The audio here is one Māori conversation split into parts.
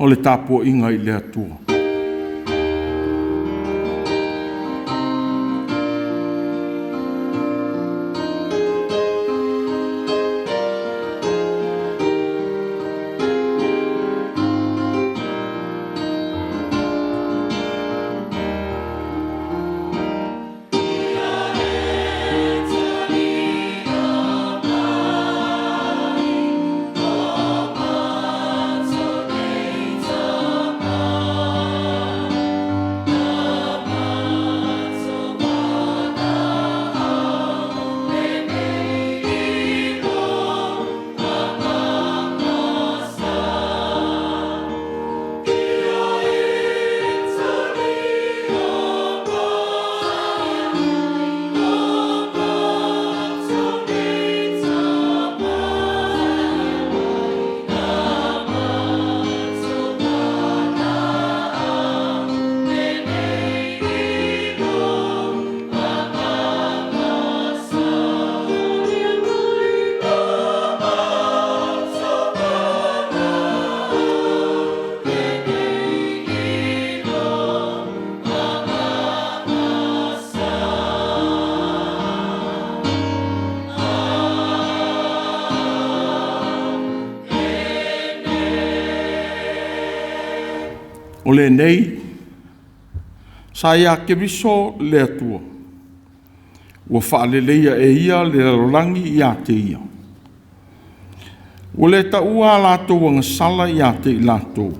le tapo inga I le atua. O le nei, sa ia ke riso le atua. Ua whaaleleia e ia le rolangi I a te ia. Ua le ta ua lātou anga sala I a te lātou.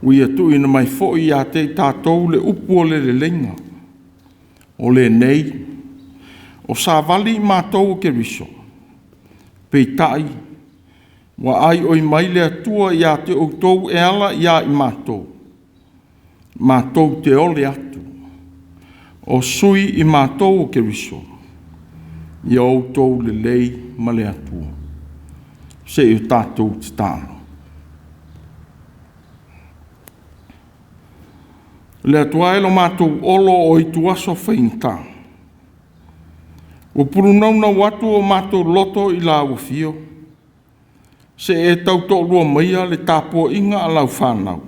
Ua ia tu ina mai fo I a te tātou le upu o le lenga. O le nei, o sa vali mātou ke riso. Pei tai, wa ai oi mai le atua I a te outou e ala I a I mātou. Mātou te ole atu. O sui I mātou ke riso. I outou le lei ma le atua. Se I tātou te tāno. Le atua e lo mātou olo o I tuaso whainta. O purunauna watu o mātou loto I la uafio. Se e tau tō lua maia le tāpua inga a lau whanau.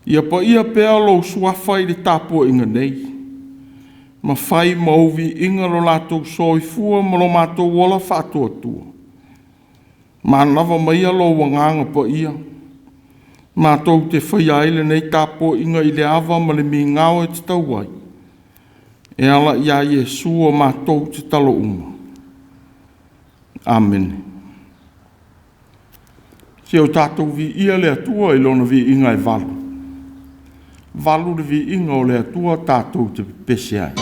Ia pa ia pēa lo suafai le tāpua inga nei. Ma whai mauvi inga lo lātou soifua ma lo mātou wala whātua tua. Ma nawa maia lo wanganga pa ia. Mātou te whai aile nei tāpua inga I le awa ma le mi ngāo e te tauai. E ala ia Yesu o mātou te talo uma. Amen. Se o tātou vi ia le atua I lona vi inga e valu. Valu le vi inga o le atua tātou te pese ai.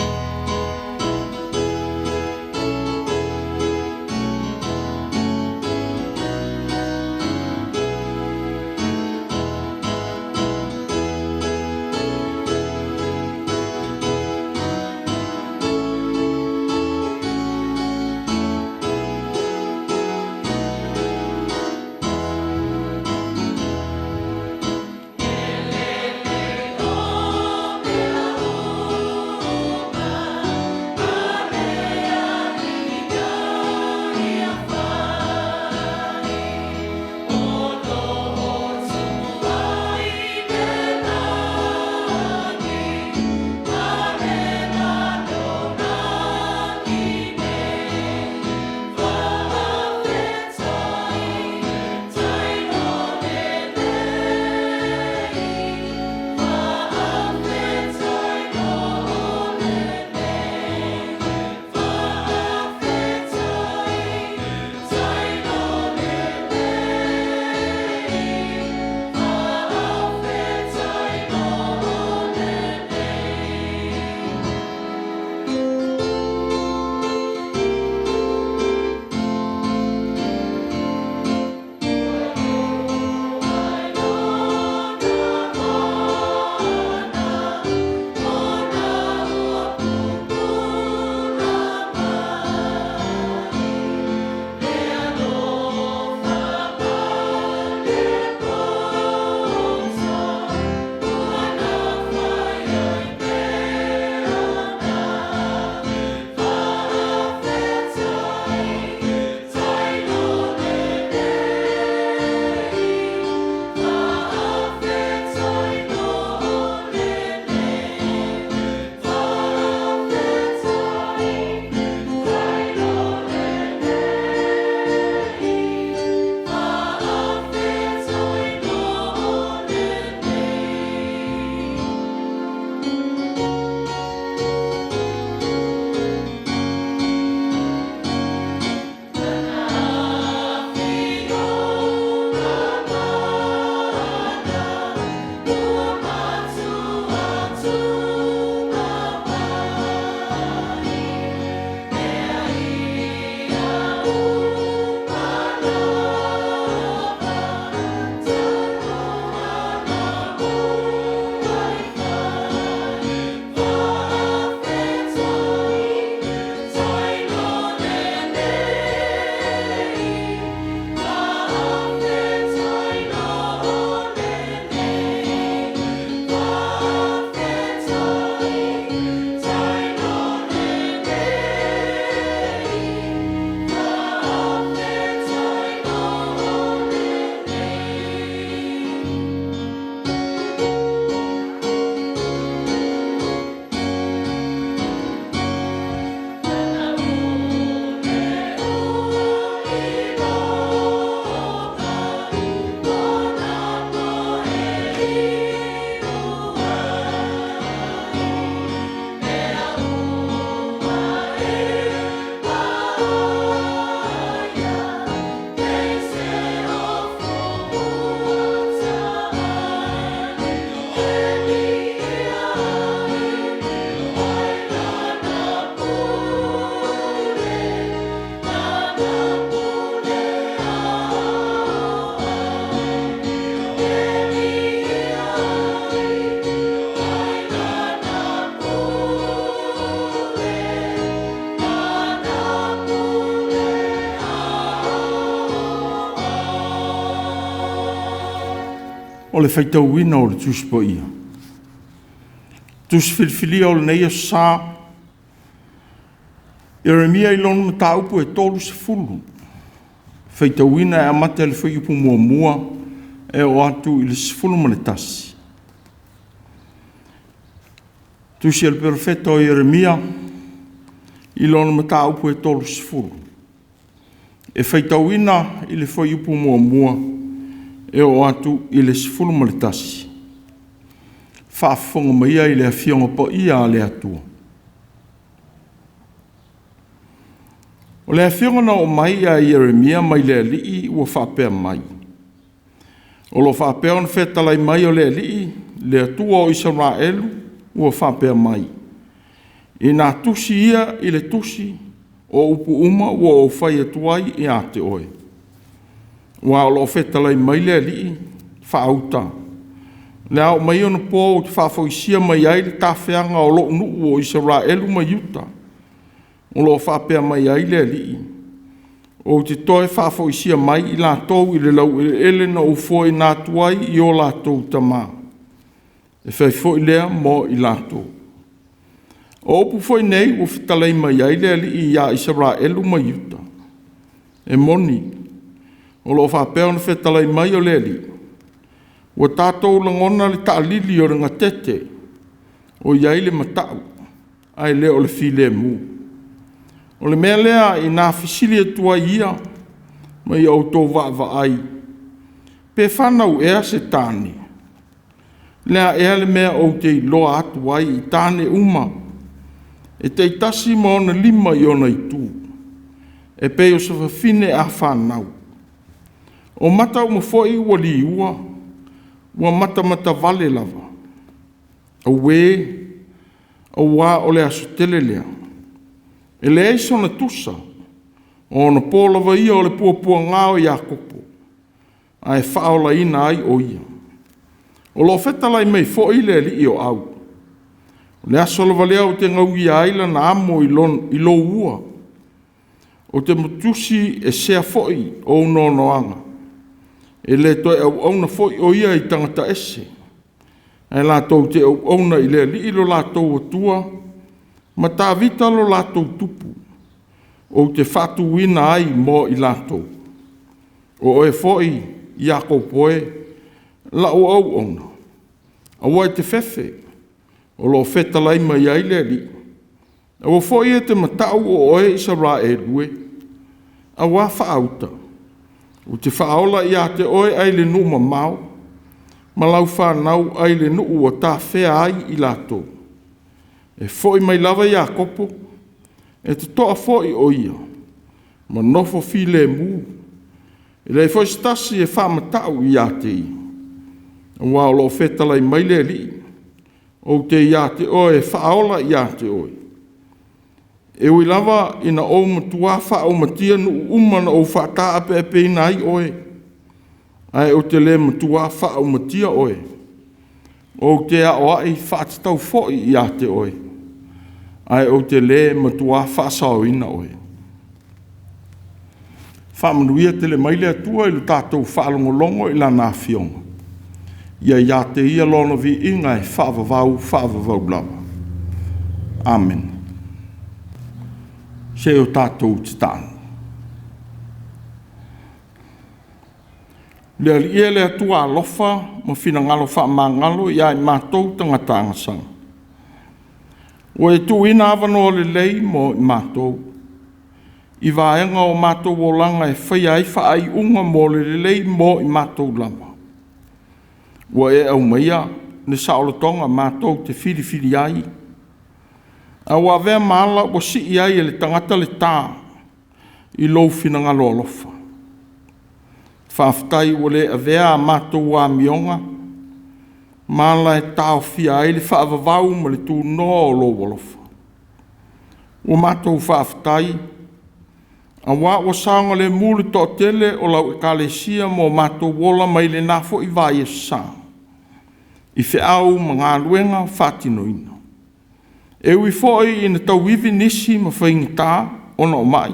o le faitauina o le tusi po ia. Tusi filifilia o le neia sā. Jeremia i lonu mataupu e tolu se fulu. Faitauina e amate le whaiupu mua e o atu i le sifulu ma le tasi. Tusi al perfetto o Jeremia i lonu mataupu e tolu se fulu. E faitauina i le whaiupu mua e o atu i le sifulu ma le tasi. Whaafonga maia i le awhionga po ia a le atua. O le awhionga na o mai a Jeremia mai le alii ua whapea mai. O lo whapea on whetalai mai o le alii, le atua o Israelu ua whapea mai. I nā tusi ia i le tusi o upu uma ua o whai atuai i a te oe. Ua o lo whetalai mai le alii, whaauta. Le au mai ona pō o te whawhaisia mai ai le tāwhianga o lo nuu o Israelu mai yuta. O lo whapea mai ai le alii. O te toe whawhaisia mai i lātou i le lau ele na ufoi nā tuai i o lātou tamā. E whaifoi lea mō i lātou. O upu foi nei o whitalai mai ai le alii i a Israelu mai yuta. E moni. O lo whapea ona whetalai mai o le alii. Ua tātou langona le taalili o ringa tete. O iai le matau. Ai le o le file mu. O le mea lea i nā fisili atua ia, mai au tō wa ai. Pe whanau ea se tāne. Lea ea le mea au te loa atu ai i tāne uma. E te itasi ma ona lima i ona i tū. E pe o sa whawhine a whanau. O mata o mawhoi ua li ua, ua mata vale lava. Au au wā o le aso tele lea. E le eiso na tusa, o na pōlawa ia o le puapua ngāo i a kopo, a e whaola ina ai o ia. O lo whetalai mei fo i le li o au. O le aso lawa lea o te ngau i aila na amo i lo ua. O te mutusi e sea foi o unonoanga. E le toi au na foi o ia i tangata ese. E la tau te au na i le li ilo la tau o tua, ma tā vita lo lātou tupu, o te whatu wina ai mō i lātou. O oe fōi, i a koupoe, la o au ona. A wai te whewhe, o lo whetalai mai ai le li. A wa fōi e te matau o oe i sa rā e rue. A wā whaauta. O te whaola i a te oe ai le numa mau, ma lau whanau ai le nuu o tā whea ai i lātou. E foi mai lava ia kopo, e te toa foi o ia, ma nofo file mu. E lei foi stasi e whamatau ia te i. Wa o lo whetalai mai le li, o te ia te oe, whaola ia te oe. E ui lava ina o matua wha o matia nu umana o whata ape e peina ai oe. Ai o te le matua wha o matia oe. O te a oa i whatatau foi ia te oe. Ai o te le matua whaasao ina oe. Whamanuia te le maile atua i lo tātou whaalongolongo i la nā whionga. Ia te ia lona vi inga e whaavavau lava. Amen. Se o tātou te tānu. Le ia le atua alofa ma whina ngalo whaamangalo ia i mātou tangata angasanga. O e tu ina awano le lei mo i mātou. I vāenga o mātou o langa e whai ai whaai unga mo le lei mo i mātou lama. O e au maia ne saolotonga mātou te whiri ai. A wa vea maala o si ai e le tangata le tā i lou whina ngalo alofa. Whaftai o le a vea a mātou wa mionga. Mala e tau fia ai le whaavavau ma le tū noa o lo walofa. O mātou whaaftai, a wā o sānga le mūle tō tele o lau e kālesia mō mātou wola mai le nafo i vai e sā. I whiau ma ngā luenga whātinoina. E ui fōi ina tau wivi nisi ma whaingitā ona o mai.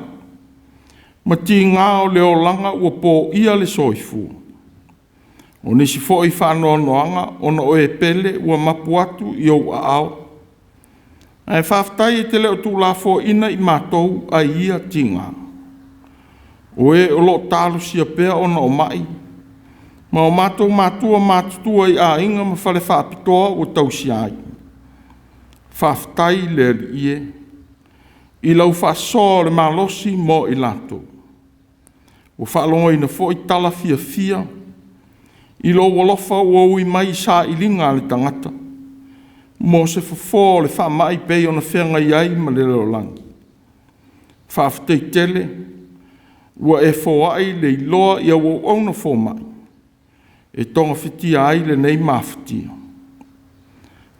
Ma tī ngā o leo langa ua pō ia le soifua. O nisi fo i whanoanoanga, ona o e pele ua mapu atu i au a ao. Ai whaftai e te leo tū la fo ina i mātou a ia tinga. O e o lo tālu sia pēa ona o mai. Ma o mātou mātua mātutua i a inga ma whale whapitoa o tau si ai. Whaftai le li ie. I lau whasoa le malosi mo i lato. O whaalonga ina fo i tala fia fia. I lo walofa o i mai sa i linga le tangata. Mo se fo le wha mai pei ona whenga iai ma le leo langi. Whaaftei tele. Ua e fo ai le iloa i au ona fo mai. E tonga whitia ai le nei mawhitia.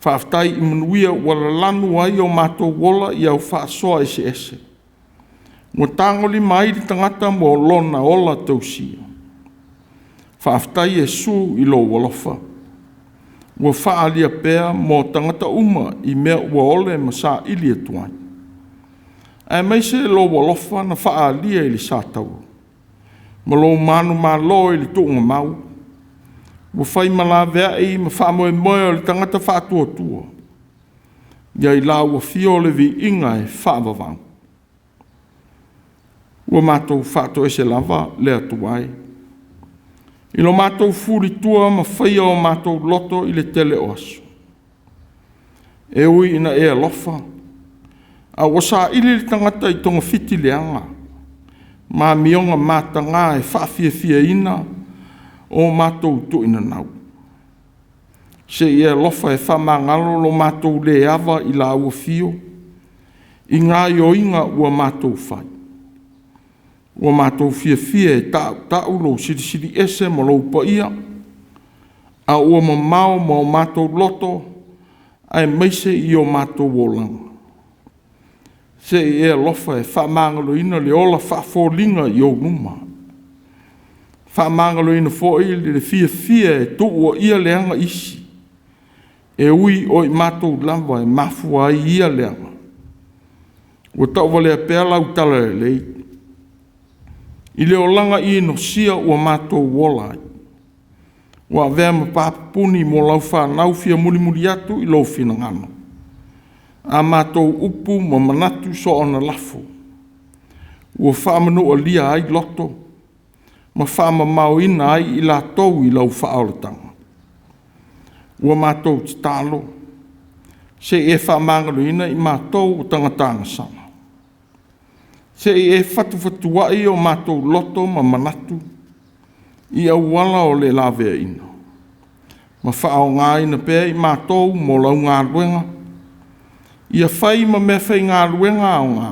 Whaaftai i manuia wala lanu ai o mātou wola i au whaasoa ese ese. Mua tangoli mai li tangata mo lona ola tausia. Whaaftai e su i lo walofa. Ua whaalia pēa mo tangata uma i mea ua ole ma sa ili atuai. E meise lo walofa na whaalia i li sātau. Ma lo manu ma lo i li tuunga mau. Ua whai mala vea i ma whaamoe moe o li tangata whaatua tua. Ia i la ua fio le vi inga e whaavavang. Ua mātou whaato ese lava le atuai. I lo mātou furi tua ma whaia o mātou loto i le tele oasu. E ui ina e alofa. A wasa ili li tangata i tonga fiti leanga. Ma mionga mātanga e whaafia ina o mātou tu ina nau. Se i alofa e whamangalo lo mātou le ava i la ua fio. I ngā ioinga ua mātou whai. Ua mātou fia e tau lo siri ese ma lo pa ia. A ua mamao ma o mātou loto ai meise i o mātou wolanga. Se i e lofa e whamangalo ina le ola whaafolinga i o numa. Whamangalo ina fo i le fia e tu ua ia leanga isi. E ui o i mātou lava e mafua i ia leanga. Ua tau wale a pēla u tala lei. I leo langa i no sia ua mātou wolai. Ua vea ma pāpuni mo lau whanau fia muli atu i lo fina ngano. A mātou upu ma manatu so ona lafo. Ua whamanu o lia ai loto. Ma whama mau ina ai i la tau i lau whaoletanga. Ua mātou talo. Se e whamangalo ina i mātou o tangatanga sama. Se e whatuwai o mātou loto ma manatu i au wala o le lawea ina. Ma whao ngā ina pēr i mātou mo lau ngā ruenga. Ia whai ma mea whai ngā ruenga au ngā.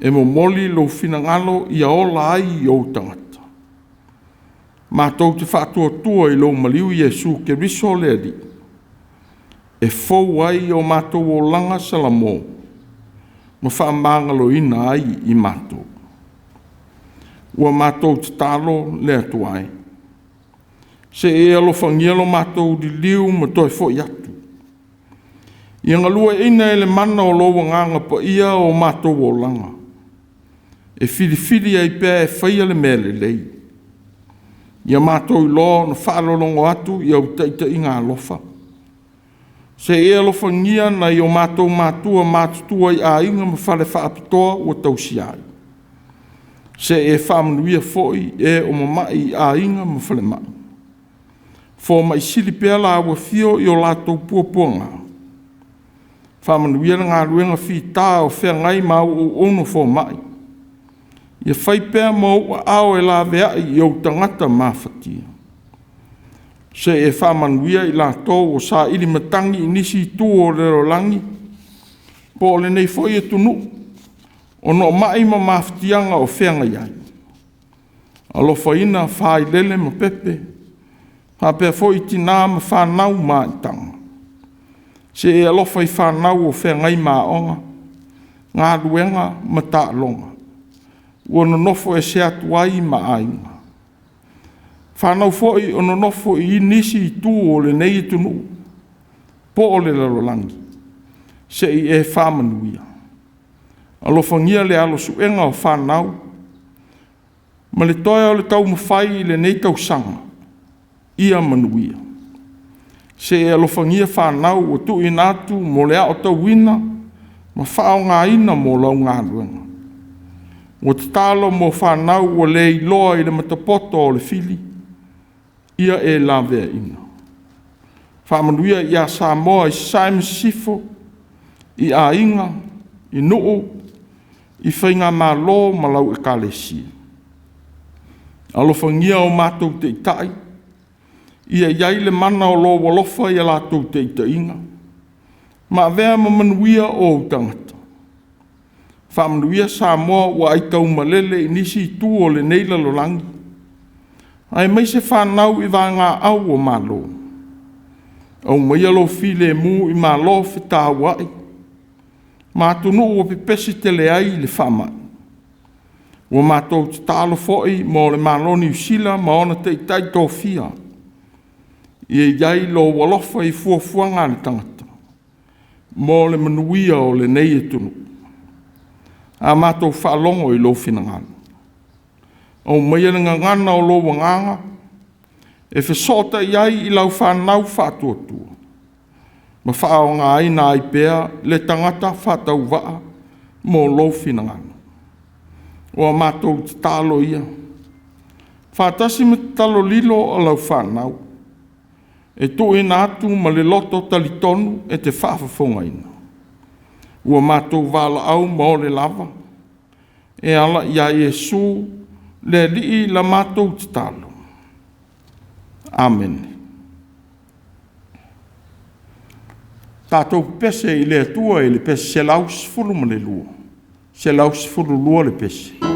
E mo moli lo fina ngalo i a ola ai i o tangata. Mātou te whaatua tua i lo maliu Jesu ke riso le ali. E fau ai o mātou o langa salamo. Ma whaamangalo ina ai i mātou. Ua mātou te talo le atuai. Se e alofangielo mātou di liu ma toi fo i atu. Ia ngalua ina ele mana o loa nganga pa ia o mātou o langa. E whiri ai pēr e whaia le mele lei. Ia mātou i loa na whaalolongo atu i au taita i ngā lofa. Se e alofangia na i o mātou mātua mātutua i a inga ma whale whaapitoa o tausi ai. Se e whamanuia foi e o mamai i a inga ma whale mai. Fo mai sili pēr la ua fio i o lātou puapuanga. Whamanuia na ngā ruenga whi tā o whea ngai mau o ono fo mai. Ia whai pēr mo ua ao e la vea i o tangata mawhatia. Se e whamanuia i lātou o sa ili matangi nisi tū o lero langi. Po le nei foi e tunu. O no mai ma mawhatianga o whenga iai. Alofa ina whai lele ma pepe. Ha pēr foi tina ma whanau ma i tanga. Se e alofa i whanau o whenga i ma onga. Ngā ruenga ma tā longa. Ua no nofo e se atu ai ma ainga. Whanau foi o no nofo i nisi i tū o le nei tunu. Po o le larolangi. Se i e whamanuia. Alofangia le alo suenga o whanau. Ma le toia o le tau mawhai i le nei tau sanga. ia manuia. Se e alofangia whanau o tu inatu mo lea o tau wina, ma whao ngā ina mo lau ngā luenga. O te talo mo whanau o le iloa i le matapoto o le fili, ia e la vea ina. Whamanuia i a Samoa i Simon Sifo, i a inga, i noo, i whainga mā lo ma lau e kālesia. Alofangia o mātou te itai, ia iai le mana o lo walofa i a lātou te itainga. Ma vea mamanuia o utangata. Whamanuia Samoa wa ai tau malele i nisi i tu o le neila lo langi. Ai mai se whanau i ngā au o mālo. Au mai alo file mu i mālo whita wai. Mātunu o pepesi te le ai le whamai. Wa mātou te talo foi mo le māloni usila ma ona te itai tō fia. Ia iai lo walofa i fuafuanga le tangata. Mo le manuia o le nei e tunu. A mātou whaalongo i lo whinangana. O mai ngā ngana o lo wanganga, e whesota iai i lau whanau whātuatua. Ma whao ngā ina ai pēa le tangata whātau waa mo lo whinangana. O a mātou te talo ia. Whātasi me te talo lilo o lau whanau. E tu ina atu ma le loto talitonu e te whaafafonga ina. Ua mātou wala au ma o le lava. E ala ia Iesu le lii la mātou te talo. Amen. Tātou pese i le atua i le pese se laus fulu ma le lua. Se laus fulu lua le pese.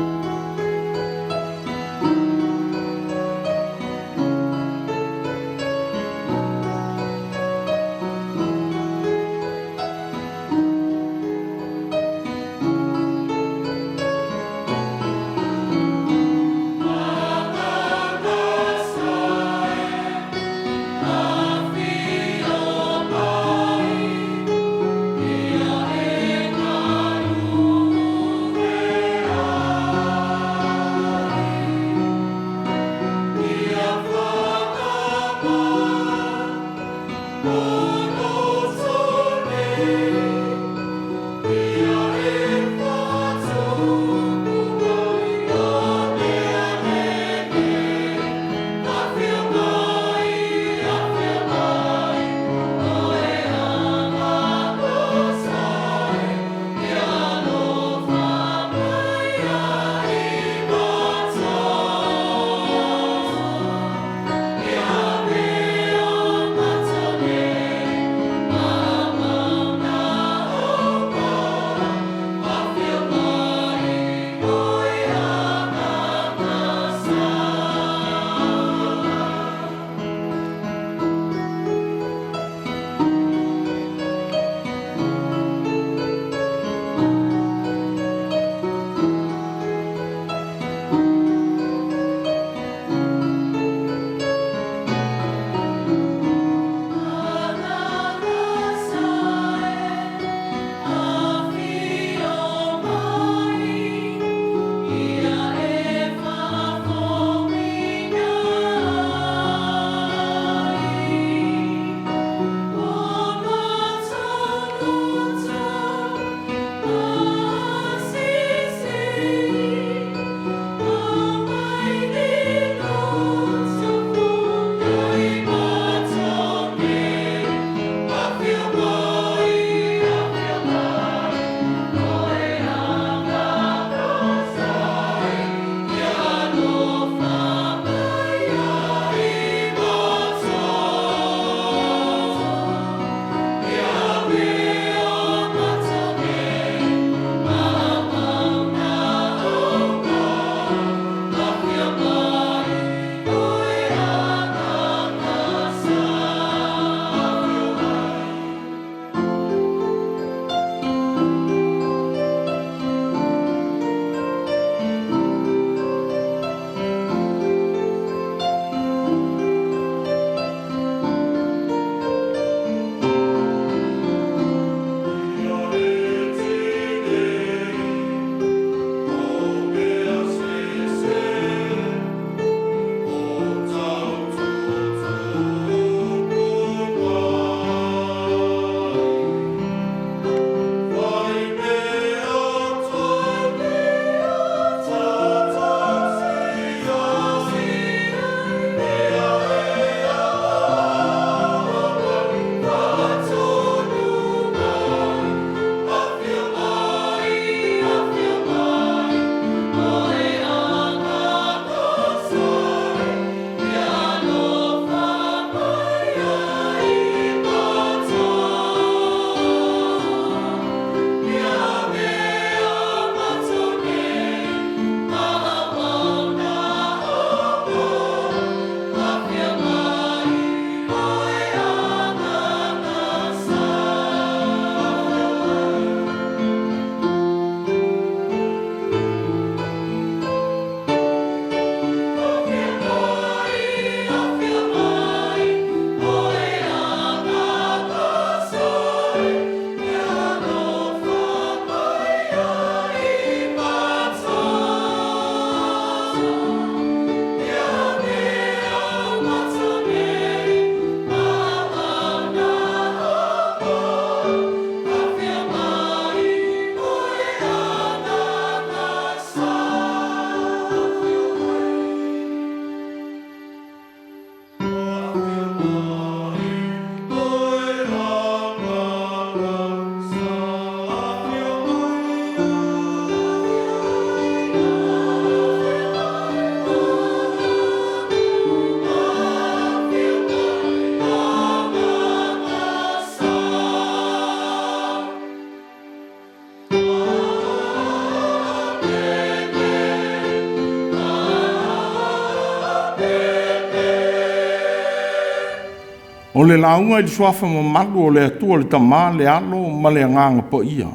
O le launga i le suafa mamalu o le atua le tamā le alo ma le anganga pa ia.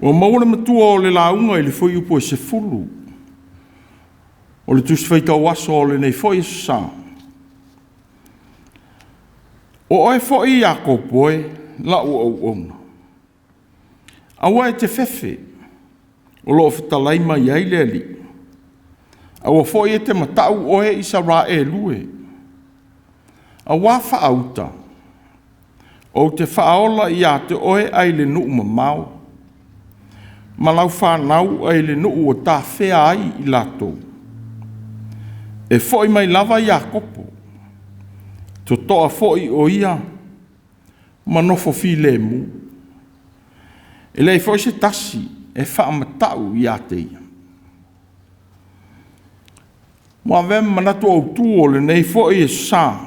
Ua maua le matua o le launga i le foi upo e se fulu. O le tusi whaitau aso o le nei foi e sa. O oe foi a kopoe la ua au ona. Awa e te fefe. O loo fitalai mai ai le ali. Awa foi e te matau oe i sa ra e lue. Awa whaauta. O te whaola i a te oe ai le nuu mamau. Malau whanau ai le nuu o tā whea ai i lato. E foi mai lava i a kopo. To toa foi o ia. Manofo fi le mu. E lei foi se tasi. E whaamatau i a te ia. Mua vem manatu au tuo le nei foi e sa.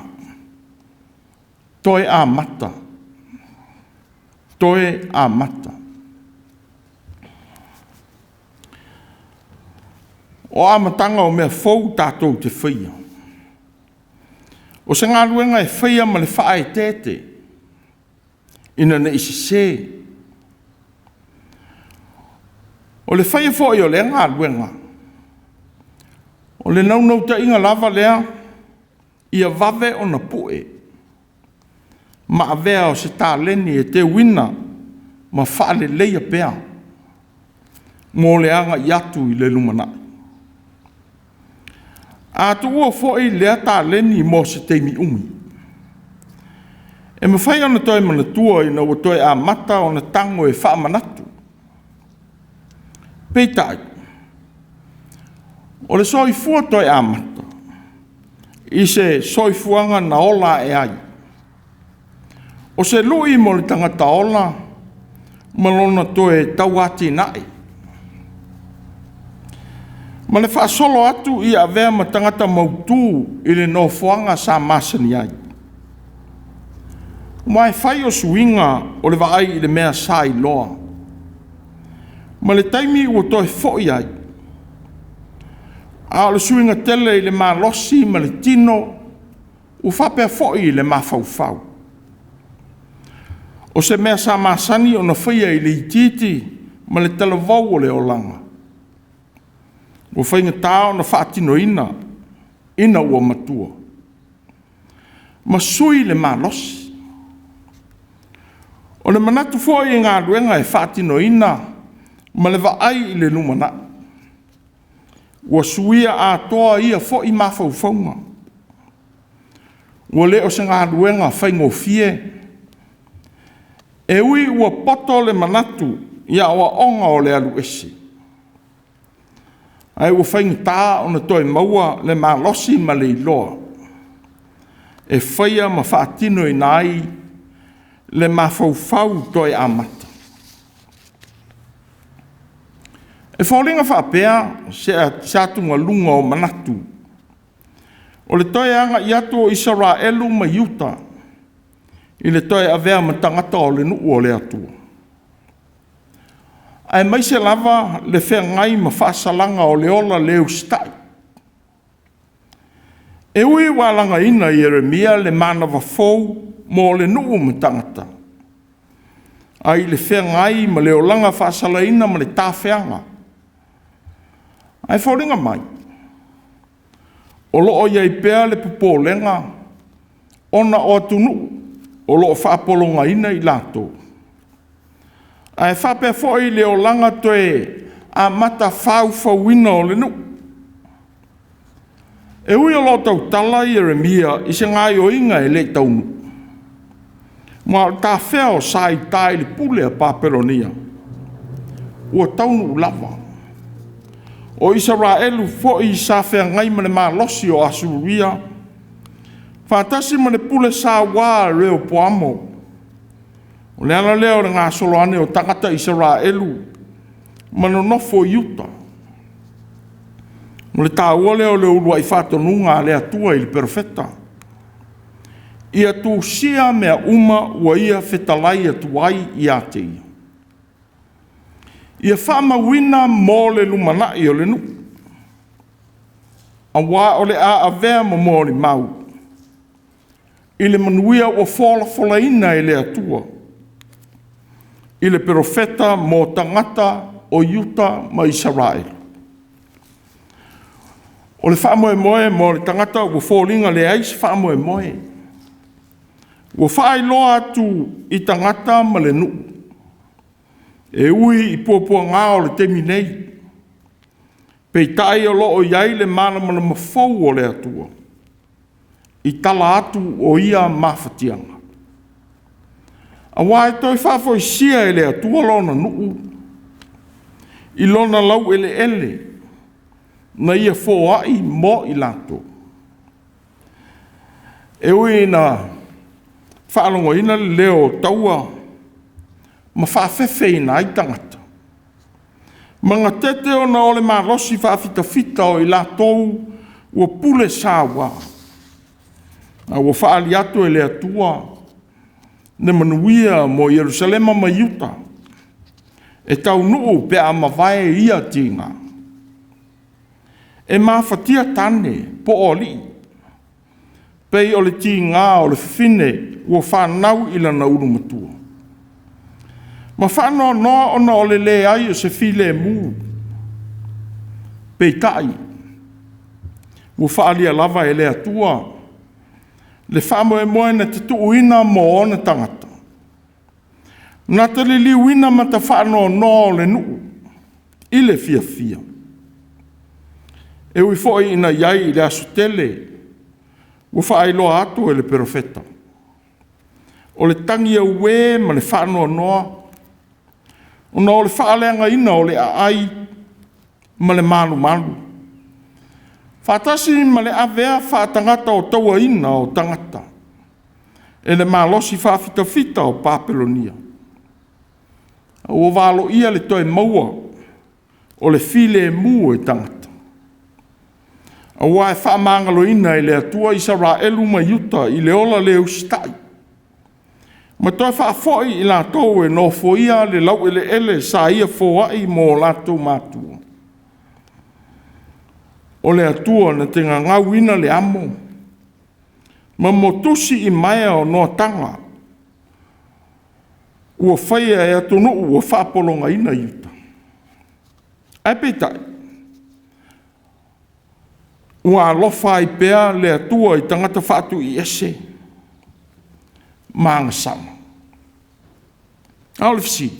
Toe a mata. Toe a mata. O amatanga o mea fau tātou te whaia. O se ngā luenga e whaia ma le wha e tete. Ina ne isi se. O le whaia fo o le ngā luenga. O le naunau ta inga lava lea. Ia vave o na pue. Ma avea o se tā leni e te wina. Ma wha le leia pea. Mō le anga i atu i le lumanai. A tu ua foi lea tā leni mō se teimi umi. E mawhai ana toi mana tua ina ua toi a mata o na tango e wha manatu. Peitai. O le soifua toi a mata. I se soifuanga na ola e ai. O se lui mo le tangata ola. Malona toi tau ati nai. Ma le whaasolo atu i a vea ma tangata mautu i le no fuanga sa masani ai. Mai whai o suinga o le waai i le mea sa i loa. Ma le taimi ua toi foi ai. A le suinga tele i le maa losi ma le tino u whapea foi i le maa fau. O se mea sa masani o na whaia i le ititi ma le talavau o le olanga. Ua whainga tāo na whaatino ina ua matua. Ma sui le malosi. O le manatu fōi i ngā ruenga e whaatino ina, ma le vaai i le lumana. Ua suia a toa ia fōi mawhauwhaunga. Ua leo se ngā ruenga whaingo fie. E ui ua poto le manatu ia ua onga o le alu esi. Ai ua whainga tā o na toi maua le malosi ma le iloa. E whaia ma whaatino i nai le mawhauwhau toi amata. E whaulinga whaapea se atunga lunga o manatu. O le toi anga i atu o Israelu ma Yuta. I le toi avea ma tangata o le nuu o le atua. Ai mai se lava le whea ngai ma whaasalanga o le ola leo stai. E ui walanga ina i Jeremia le manawa fau mo le nuu ma tangata. Ai le whea ngai ma le olanga whaasala ina ma le tāwheanga. Ai whauringa mai. O loo iai pēa le pupolenga. Ona o atunu. O loo whaapolonga ina i lato. Ai whapea fōi le o langa toe a mata whauwhauina o le nu. E ui o lo tau tala i Jeremia i se ngai o inga e le taunu. Ma ta whea o sai tai le pule a Paperonia. Ua taunu lava. O Israelu fōi sa whea ngai mane maa losi o Asuria. Whātasi mane pule sa wā reo poamo. O le ana leo ngā soloane o tangata Israelu, mano nofo Yuta. Mo le tāua leo leo urua i whātonunga le atua i le perfeta. Ia tū sia mea uma ua ia whetalai atuai i ate ia. Ia whamawina mō le lumanai o le nu. A wā o le a avea mo mō le mau. i le manuia o fola i le atua, i le profeta mo tangata o Iuta ma Israel. O le whaamoe mo le tangata o fōlinga le ais whaamoe. O whaailoa atu i tangata ma le nuu. E ui i pōpua ngā o le temi nei. Pei tai o loo iai le mana mafou o le atua. I tala atu o ia mawhatianga. A wai toi whafo i sia e le atua lona nuu. I lona lau ele. Na ia fōai mo i lato. E ui na whaalongo ina leo taua ma whaafefe ina ai tangata. Manga tete o na ole marosi whaafita o i latou ua pule sawa. A ua whaali atu e le atua ne manuia mo Yerusalema ma Iuta. E tau nuu pe a mawai ia tinga. E mawhatia tane po oli. Pei o le tinga o le whine ua whanau ila na uru matua. Ma whanau no ona o le ai o se file mu. Pei tai. Ua whaalia lava e le atua. Le whamoe moe na te tuuina mo ona tangata. Na te li liuina ma ta whanau no le nuu. I le fia. E ui foi ina iai i le asutele. Ua whaailoa atu e le profeta. O le tangi au we ma le whanau noa. Ona o le whaaleanga ina o le ai ma le malu. Whatasi ma le avea whaatangata o taua ina o tangata. E le malosi whaafita o Papelonia. O walo ia le toi maua o le file mu e tangata. A wai whaamangalo ina i le atua Israelu ma Iuta i le ola le ustai. Ma toi whaafoi i latou e no foia le lau ele sa ia foai mo latou matua. O le atua na te ngau ina le amo. Ma motusi i maia o noa tanga. Ua whaia e atunu ua whaapolonga ina Iuta. Ai peitai. Ua alofa i pea le atua i tangata whaatu i ese. Maanga sama. Aolefisi.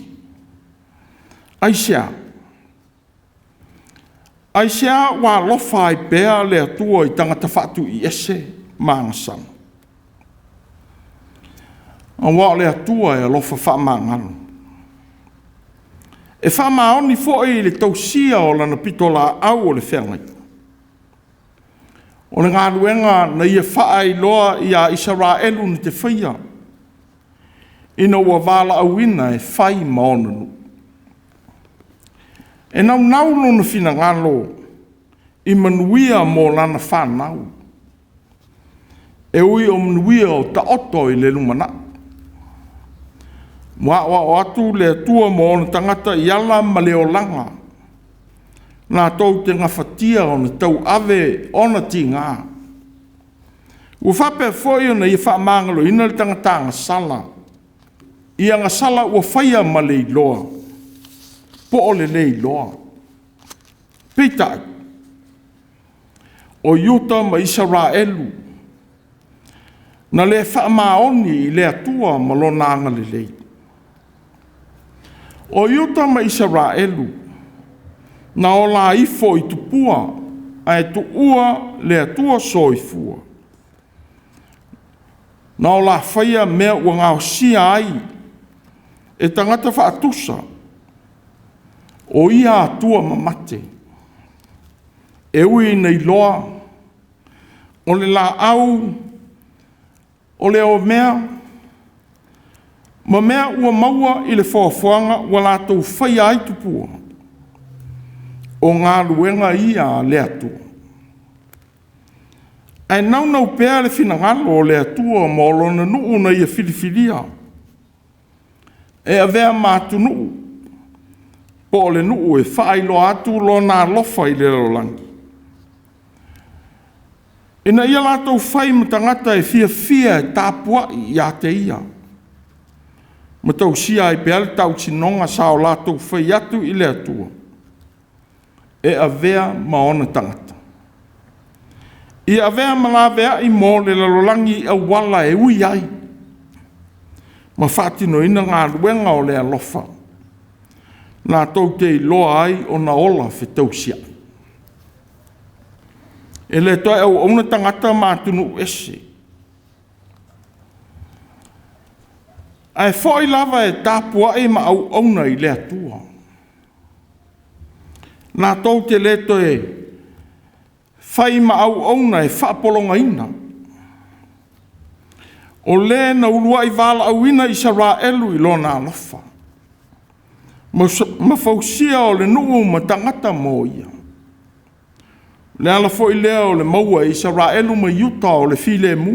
Aisea ua alofa i pea le atua i tangata whaatu i ese. Maanga sama. Awa le atua e alofa whaamangalo. E whaamaoni fo'i le tausia o lana pitola au o le whengai. O le ngā ruenga na ia whaai loa i a Israelu ni te whaia. Ina ua wala au ina e whai maonanu. E nau no na whina ngalo i manuia mo lana whanau. E ui o manuia o ta oto i le lumana. O atu le atua mo ona tangata i ala ma le o langa. Nā tau te ngawhatia o na tau ave o na ti ngā. Ua whape foi o na i whaamangalo ina le tangata ngā sala. Ia ngā sala ua whaia ma le iloa. Po o le iloa. Peitai. O Iuta ma Israelu. Na le whaamaoni i le atua ma lo nanga le lei. O Iuta ma Israelu. Na o la ifo i tupua, a e tuua le atua soifua. Na o la whaia mea ua ngā sia ai, e tangata whaatusa, o ia atua mamate. E ui nei loa, o le la au, o le o mea, ma mea ua maua i le whaofuanga ua la tau whaia ai tupua. O ngā luenga ia le atua. Ai nau pēa le whinangalo o le atua ma o lona nuu na ia whiliwhilia. E a vea mātu nuu. Po o le nuu e whailo atu lo nā lofa i le rolangi. Ina ia lātou whai ma tangata e fia e tāpua i a te ia. Ma tau sia e peale tau sinonga sao lātou whai atu i le atua. E a vea maona tangata. I a vea mga vea i mō le lalolangi a wala e ui ai. Ma whātino ina ngā ruenga o le alofa. Nā tau te loa ai o na ola whi tau sia. E le toi au ona tangata mātunu ese. Ai foi lava e tāpua e ma au ona i le atua. Nā tau te le toi whai ma au ona e whapolonga ina. O le na ulua i wala au ina i Israelu i lona alofa. Ma fausia o le nuu ma tangata mō ia. Le ala fo i lea o le maua i Israelu ma Utah o le file mu.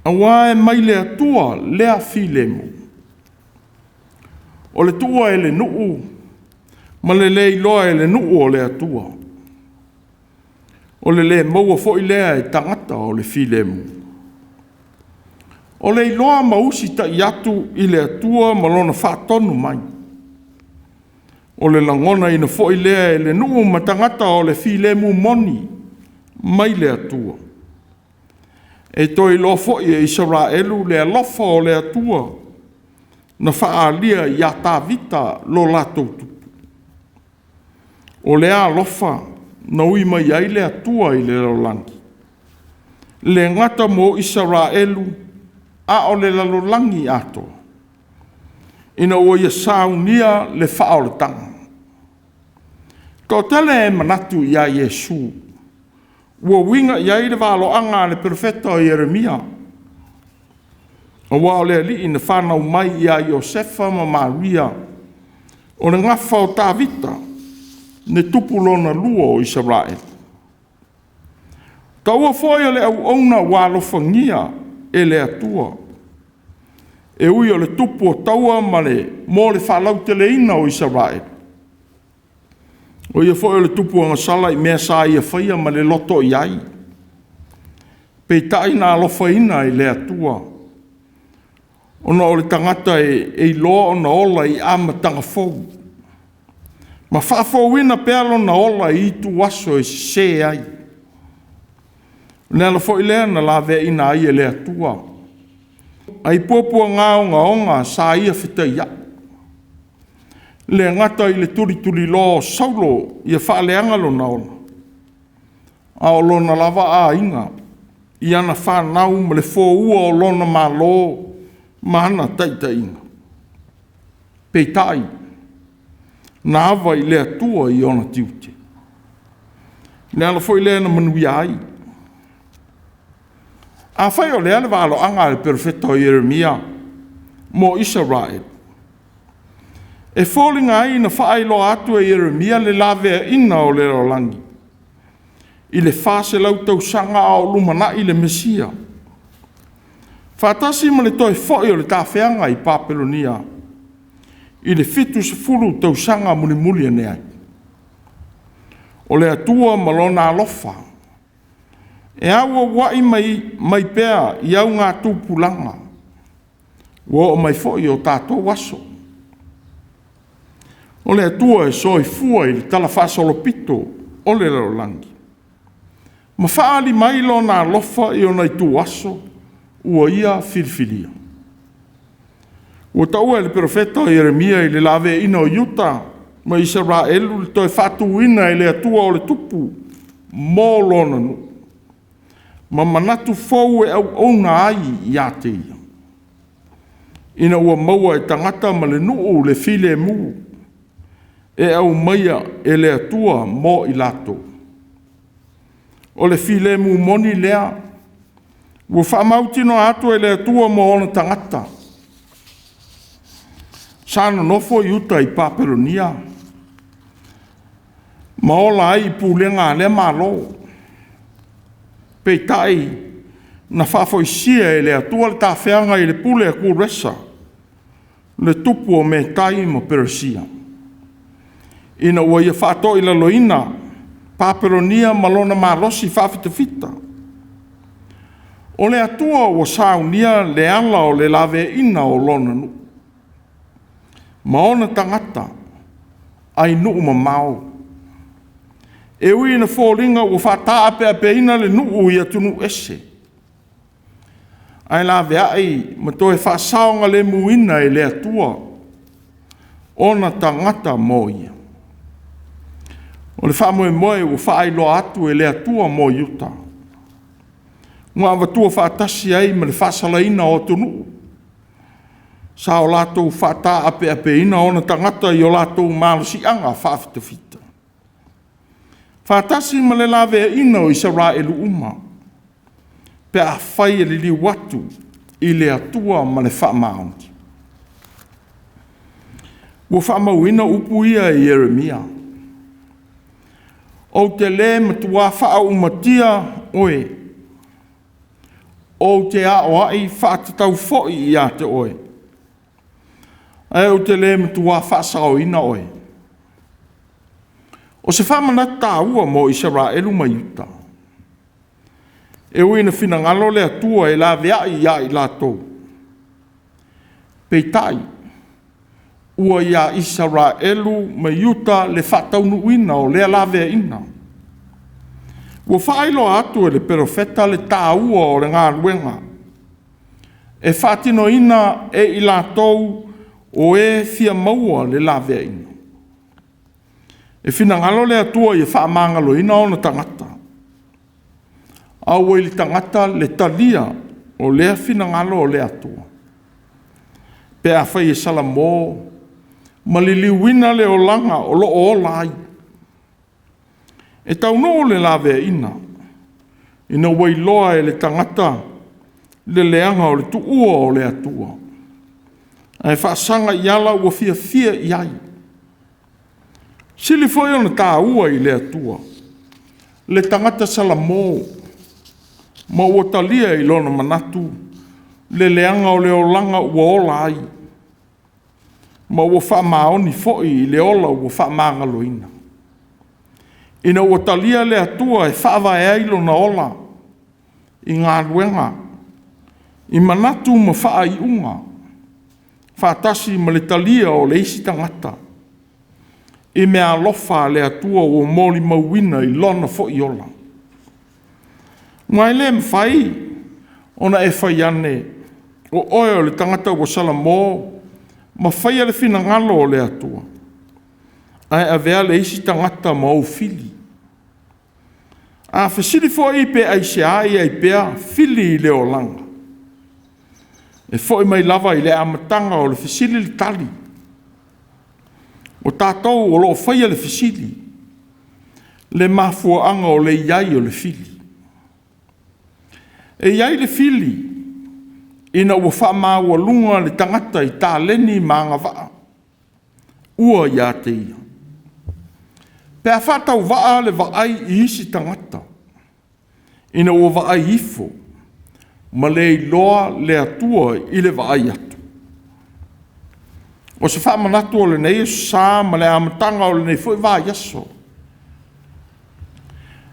Awa e mai le atua lea file mu. O le tua e le nuu, ma le iloa e le nuu o le atua. O le maua fo i lea e tangata o le file mu. O le iloa ma usi ta i atu i le atua ma lona whaatonu mai. O le langona ina fo i lea e le nuu ma tangata o le file mu moni mai le atua. E toi lo fo i Israelu le alofa o le atua na whaalia i a tā vita lo lātou tupu. O le alofa na ui mai ai le atua i le lalolangi. Le ngata mo Israelu a o le lalolangi ato. Ina o ia saunia le whaoletanga. Ko tele e manatu ia Yesu. Ua winga iai le waloanga le profeta Jeremia. O wao le li ina whanau mai ia Iosefa ma Maria. O le ngafa o Tavita. Ne tupulona lua o Israel. Ta ua foia le au ona walofangia e le atua. E ui o le tupu o taua ma le mō le whalau te le ina o Israel. O ia foia le tupu o ngasala i mea sa ia whaia ma le loto i ai. Pei tai nā alofa ina i le atua. Ona o le tangata e loa o na ola i amatanga fau. Ma whaafau ina pealo na ola i tu waso e se ai. Nela fo i lea na la vea ina ai e le atua. Ai pōpua ngā onga sa ia whita ia. Le ngata i le turi lo saulo i a whaaleanga lo na ona. A o lona lava a inga. I ana whanau ma le fō ua o lona ma lo mana taita inga. Pei tai. Na awa i le atua i ona tiute. Le ala fo i lea na manuia ai. A whai o lea le walo anga le perfeta o Jeremia mo Israel. E fōlinga ai na whaelo atu e Jeremia le lawea ina o le rolangi. I le whase lau tau sanga o lumana i le Mesia. Whatasi ma le toi whoi o le tāwhianga i Papelonia. I le fitu se fulu tau sanga muli ane ai. O le atua malona alofa. E aua wai mai pēa i au ngā tūpulanga. Wa o mai whoi o tātou waso. O le atua e soi fua i tala whasolo pito o le rolangi. Ma whaali mai lo nā lofa i o nei tu waso ua ia filfilia. Ua taua le profeta Jeremia i le lawe ina o Utah ma Israelu le toi whatu ina i le atua o le tupu mō lona nu. Ma manatu fau e au ona ai i a te ia. Ina ua maua e tangata ma le nuu le file mu. E au maia e le atua mō i lato. O le file mu moni lea. Ua whamautino atu e le atua mō ona tangata. Sāna nofo i uta i Papelonia. Ma ola ai pūlenga le malo. Pei tai na whafoisia e le atua le tāwhianga i le pule a kūresa. Le tupu o me tai mo Peresia. Ina ua ia whato i la loina paperonia malona malosi whawhitawhita. O le atua o saunia le ala o le lawe ina o lona nu. Maona tangata, ai nuu mamau. E ui na fōringa o whata ape ape ina le nuu ia tunu ese. Ai lawe ai, ma toe whasaonga le muina e le atua. Ona tangata mo ia. O le whamoe moe o whaelo atu e le atua mo iuta. Ngā watua whaatasi ai ma le whasalaina o tunu. Sa o lātou whata ape ape ina ona tangata i o lātou mālusi anga whawhitawhita. Whaatasi ma le lawe ina o Israelu uma. Pe a whai e li watu i le atua ma le whamaonti. Ua whamauina upu ia e Jeremia. O te le matua wha umatia oe. O te a o ai whaatatau fo'i i a te oe. Ai o te le matua wha saoina oe. O se whamanata ua mo Israelu mai uta. E uina finangalo le atua e la vea i lātou. Peitai. Ua ia Israelu mai uta le whataunu ina o lea lawe ina. Ua whaelo atu e le perofeta le tāua o le ngā ruenga. E whatino ina e i lātou o e fia maua le lawe ina. E finangalo le atua i e whaamangalo ina o na tangata. Au e li tangata le talia o lea finangalo o le atua. Pe a whai e salamo ma li liwina le o langa o lo o lai. E tau no le lawe ina. Ina wailoa e le tangata le leanga o le tuua o le atua. Ai whaasanga i ala ua fia i ai. Sili foi ona tā ua i le atua. Le tangata salamo ma ua talia i lona manatu le leanga o le o langa ua o lai. Ma ua whaamaoni fo'i i le ola ua whaamangaloina. Ina ua talia le atua e whaawai ailo na ola i ngā ruenga. I manatu ma wha i unga. Whaatasi ma le talia o le isi tangata. I mea lofa le atua o moli mauina i lona fo'i ola. Ngai le mwhai ona e whai ane o oe o le tangata ua salamo ma whaia le finangalo o le atua. Ai a vea le isi tangata ma o fili. A whasiri fo i pe ai se ai ai pea fili i le o langa. E fo i mai lava i le amatanga o le whasiri le tali. O tātou o lo whaia le whasiri. Le mafua anga o le iai o le fili. E iai le fili. Ina ua wha ua lunga le tangata i tā leni maanga waa. Ua ia te ia. Pea whatau waa le waai i isi tangata. Ina ua waai ifo. Ma le loa le atua i le waai atu. O se wha manatu o le nei sā ma le amatanga o le nei fwoi waa yaso.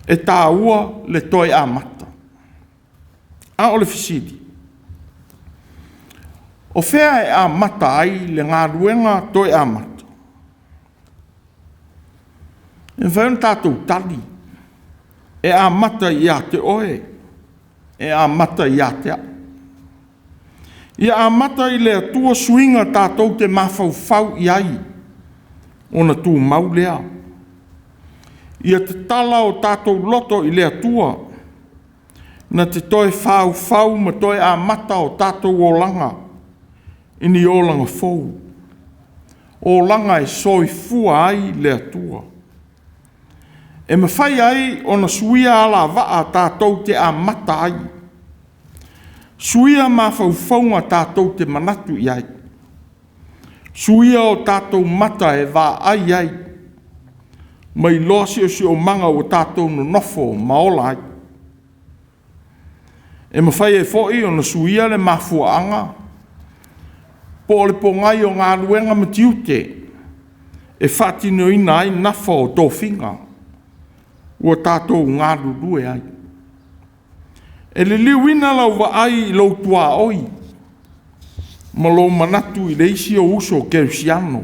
E tā ua le toi amata. A o le fisidi. O whea e a mata ai le ngā ruenga toi a mata. E whaun tātou tali. E a mata i a te oe. E a mata i a te a. I a mata i le atua suinga tātou te mawhau i ai. Ona tū mau lea. I a te tala o tātou loto i le atua. Na te toi whau ma toi a mata o tātou o langa. Ini o langa fou. O langa e soi fua ai le atua. E mawhai ai o na suia ala waa tātou te a mata ai. Suia ma whauwhaunga tātou te manatu i ai. Suia o tātou mata e wā ai ai. Mai loa si o manga o tātou no nofo maola ai. E mawhai e fōi o na suia le mafuaanga. Po le pongai o ngā ruenga matiute. E whatino ina ai nafa o tōwhinga. ua tātou ngā lulue ai. E le liwina lau wa ai i lau tua oi, ma lo manatu i leisi o uso Kerusiano,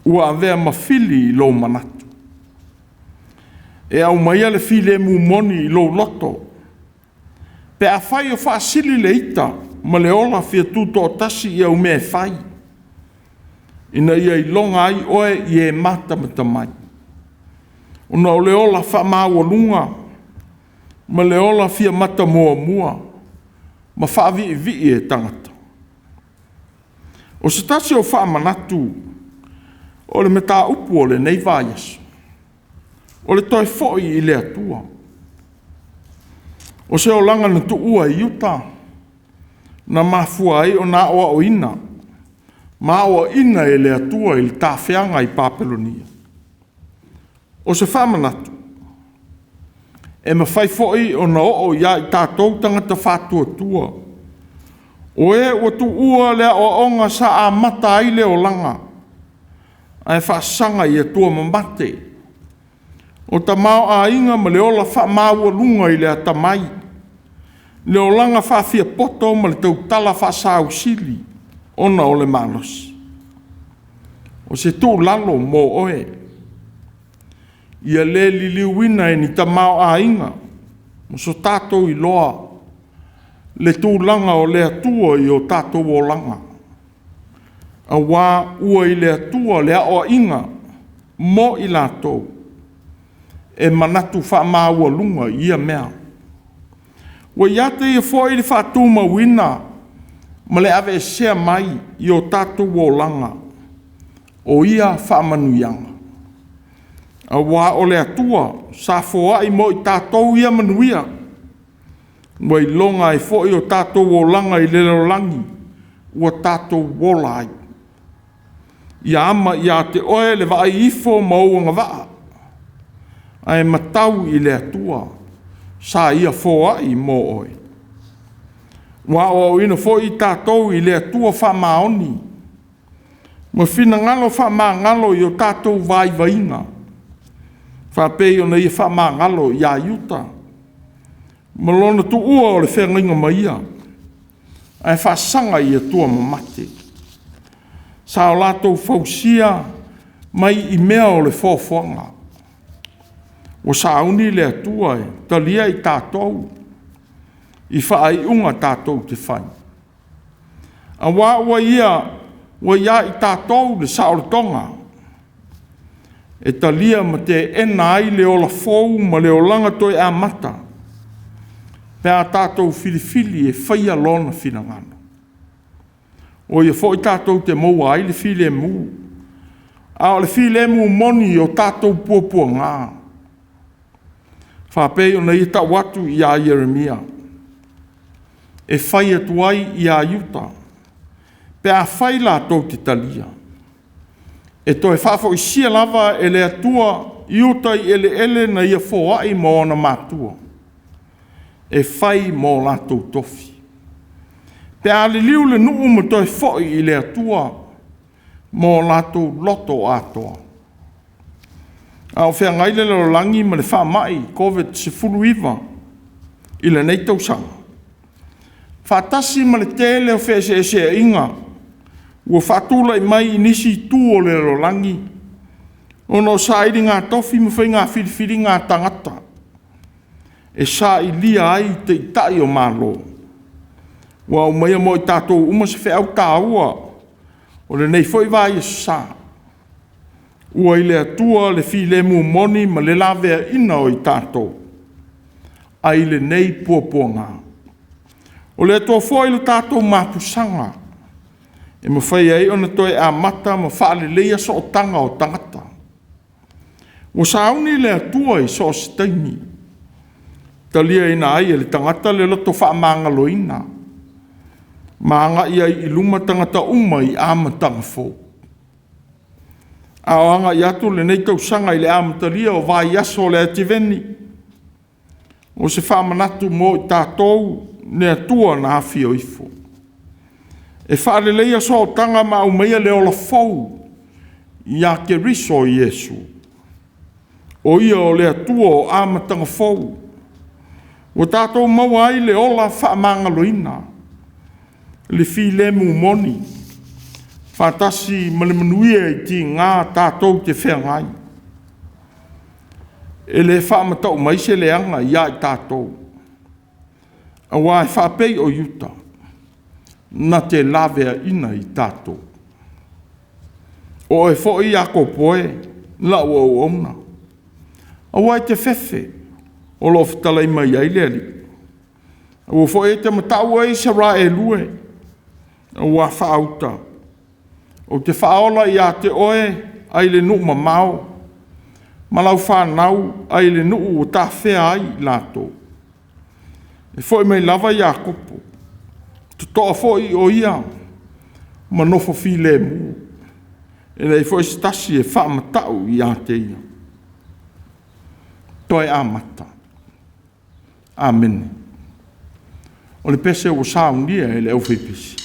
ua avea mawhili i lo manatu. E au maia le file mu moni i lo loto, pe a whai o whaasili le ita, ma le ola fia tuto o tasi i au mea whai. Ina ia i longa ai oe i e mata matamai. Una o le ola wha maua lunga, ma le ola fia mata mua mua, ma wha vi e tangata. O se tasi o wha manatu, o le meta upu o le nei vaiasu. O le toi foi i le atua. O se o langa na tu ua i uta, na mafua ai o na oa o ina, ma oa ina e le atua i le tawhianga i Papelonia. O se whamanatu, e mawhai foi o na o ia i tātou tangata whātua tua. O e o tu ua lea o onga sa a mata ai le o langa, ai whaasanga i atua mamate. O ta mao a inga ma le ola wha maua lunga i le atamai. Le o langa wha fia poto ma le tau tala wha sao sili. Ona o le manos. O se tū lalo mō oe. Ia le liliuina e ni ta mao a inga. Mo so tātou i loa. Le tū langa o le atua i o tātou o langa. A wā ua i le atua le a o inga. Mo i lātou. E manatu wha maua lunga ia mea. Wa iate i fwoi li whātū mawina, ma le ave sea mai i o tātou o langa, o ia whaamanuianga. A wā o le atua, sa fōa i mo i tātou ia manuia, wa i longa i fwoi o tātou o langa i lelo langi, ua tātou wolai. Ia ama ia te oe le vai ifo mauanga waa, ai matau i le atua, sa ia fōa i mō oi. Wa o ina fō i tātou i le atua wha maoni, ma whina ngalo wha ma ngalo i o tātou vai vainga, wha pei o na ia wha ma ngalo i a iuta, ma lona tu ua o le whenginga maia, ai wha sanga i atua mamate. Sa o lātou fausia, mai i mea o le fōwhanga. O sauni le atua e, talia i tātou, i whaai unga tātou te whai. A wā ua ia i tātou le saoratonga, e talia ma te ena ai le ola fōu ma le olanga toi a mata, pēr tātou filifili e whaia lona finangano. O ia fōi tātou te moua ai le fili e mū, a o le fili e mū moni o tātou puapua ngā. Whapei o na i ta watu i a Jeremia. E whai atu ai i a Iuta. Pe a whai la tau te talia. E toi whafo i sia lava e le atua Iuta i ele na ia fōa i mō na mātua. E whai mō la tau tofi. Pe a li liu le nuu mo toi whoi i le atua mō la tau loto atoa. Au whea ngaile lo langi ma le wha mai, COVID se fulu iwa, i le nei tau sanga. Whatasi ma le tele o whea se inga, ua whatula i mai inisi tū o le lo langi, ono sa iri ngā tofi ma whai ngā whiriwhiri ngā tangata, e sa i lia ai te itai o mālo. Ua o mai mo i tātou uma se whea au tā ua, o le nei whoi vai e sa. Ua i le atua le file mu moni ma le lavea ina o i tātou. A i le nei puapua ngā. O le atua fua i le tātou mapusanga. E ma whai ai ona toi a mata ma whaale leia so o tanga o tangata. Ua sauni le atua i so o staini. Talia ina ai e le tangata le loto wha mangalo ina. Maanga ia i luma tangata uma i amatanga fō. Aoanga i atu le nei tausanga i le amatalia o vai aso le ativeni. O se whamanatu mo i tātou ne atua na hawhi o ifo. E whaare leia so o tanga ma au meia le ola fau i a ke riso i Yesu. O ia o le atua o amatanga fou. O tātou maua ai le ola whaamangaloina. Le fi le mumoni. Whātasi malimanuia i ti ngā tātou te whengai. E le whaamatau mai se le anga ia i tātou. A wai whapei o yuta. Na te lavea ina i tātou. O e fo i ako poe, la ua uona. A wai te whewhe, o lo fitalai mai ai le ali. A ua fo e te matau ai sa ra e lue. A ua whaauta. O te whaola i a te oe, ai le nuu mamao. Malau whanau, ai le nuu o ta whea ai lato. E fo i mai lava i a kopo. Tu toa fo i o ia, ma nofo fi le mu. E nei fo i stasi e whaamatau i a te ia. Toi amata. Amen. O le pese o saungia e le au whipisi.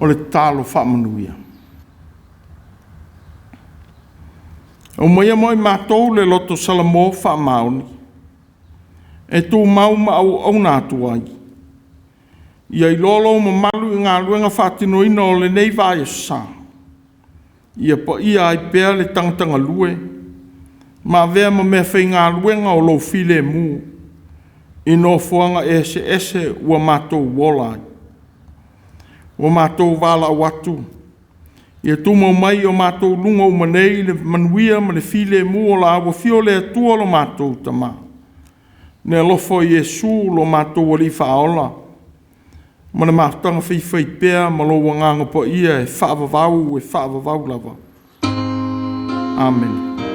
o le talo whaamanuia. O maia moi mātou le loto salamo whaamaoni. E tū mauma au nātu ai. Ia i lolo ma malu i ngā luenga whātinoina o le nei vai sā. Ia pa ia ai pēr le tangtanga lue. Ma vea ma mea whai ngā luenga o lo file mū. I no fuanga ese ua mātou wolai. Ua mātou wala watu. Ia tūmau mai o mātou lunga o manei le manuia ma le file mū o la awa fio le atua lo mātou tama. Ne lofo Iesu lo mātou wali whaola. Ma le mātanga whai pēr ma lo wanganga po ia e whaavavau lava. Amen.